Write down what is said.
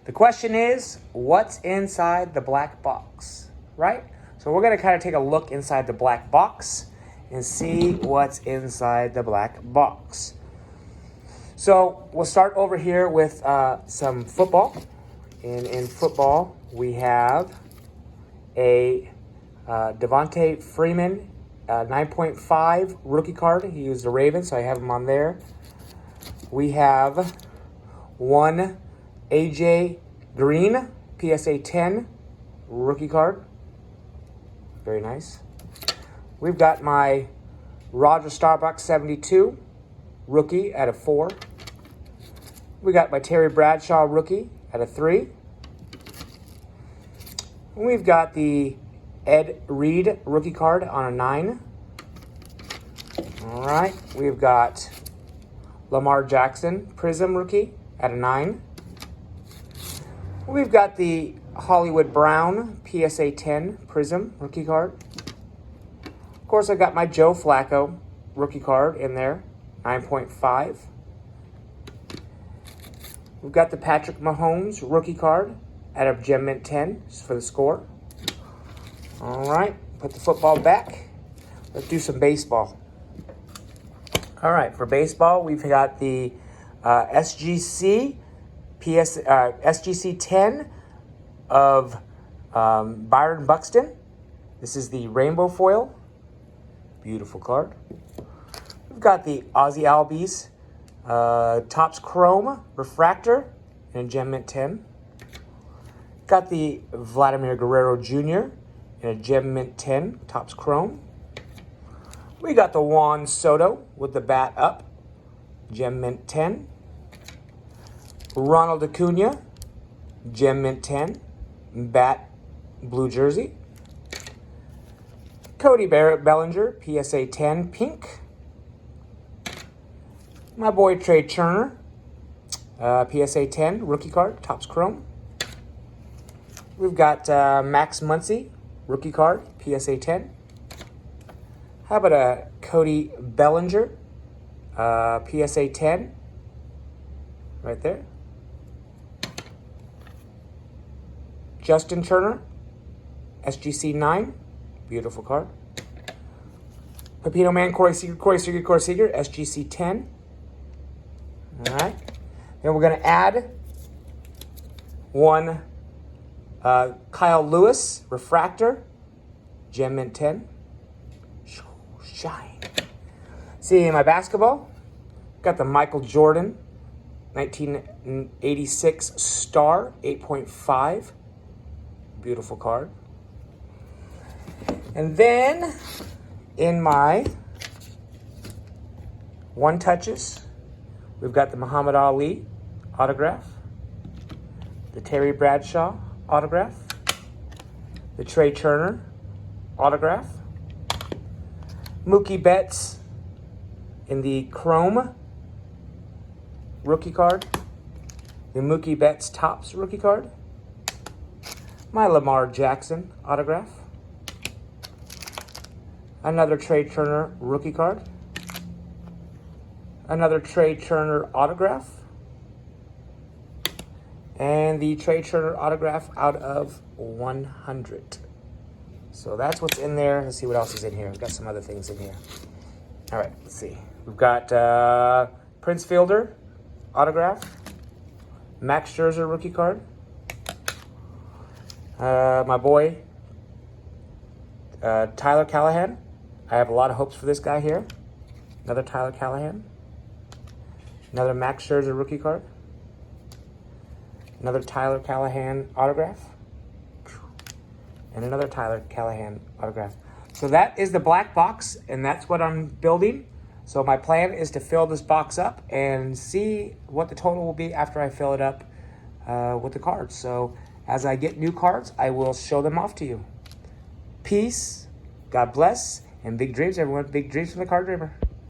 The question is, what's inside the black box, right? So we're going to kind of take a look inside the black box and see what's inside the black box. So we'll start over here with some football. In football, we have a Devontae Freeman 9.5 rookie card. He used the Ravens, so I have him on there. We have one AJ Green PSA 10 rookie card. Very nice. We've got my Roger Staubach 72 rookie at a 4. We got my Terry Bradshaw rookie at a 3. We've got the Ed Reed rookie card on a 9. All right, we've got Lamar Jackson Prism rookie at a 9. We've got the Hollywood Brown PSA 10 Prism rookie card. Of course, I've got my Joe Flacco rookie card in there, 9.5. We've got the Patrick Mahomes rookie card out of Gem Mint 10 just for the score. All right, put the football back. Let's do some baseball. All right, for baseball, we've got the SGC 10 of Byron Buxton. This is the rainbow foil. Beautiful card. We've got the Ozzie Albies Topps Chrome Refractor in Gem Mint 10. Got the Vladimir Guerrero Jr. in a Gem Mint 10 Topps Chrome. We got the Juan Soto with the bat up, Gem Mint 10. Ronald Acuna, Gem Mint 10, bat blue jersey. Cody Bellinger, PSA 10 pink. My boy Trey Turner, PSA 10 rookie card, Topps Chrome. We've got Max Muncy, rookie card, PSA 10. How about a Cody Bellinger, PSA 10, right there. Justin Turner, SGC 9, beautiful card. Pepino Man, Corey Seager, SGC 10. All right. Then we're going to add one Kyle Lewis Refractor, Gem Mint 10. Shine. See, in my basketball, got the Michael Jordan 1986 Star 8.5. Beautiful card. And then in my one touches, we've got the Muhammad Ali autograph, the Terry Bradshaw autograph, the Trey Turner autograph, Mookie Betts in the Chrome rookie card, the Mookie Betts Topps rookie card, my Lamar Jackson autograph, another Trey Turner rookie card, another Trey Turner autograph, and the Trey Turner autograph out of 100. So that's what's in there. Let's see what else is in here. We've got some other things in here. All right, let's see. We've got Prince Fielder autograph, Max Scherzer rookie card, my boy Tyler Callahan. I have a lot of hopes for this guy here. Another Tyler Callahan. Another Max Scherzer rookie card. Another Tyler Callahan autograph. And another Tyler Callahan autograph. So that is the black box, and that's what I'm building. So my plan is to fill this box up and see what the total will be after I fill it up with the cards. So as I get new cards, I will show them off to you. Peace, God bless, and big dreams, everyone. Big dreams from the Card Dreamer.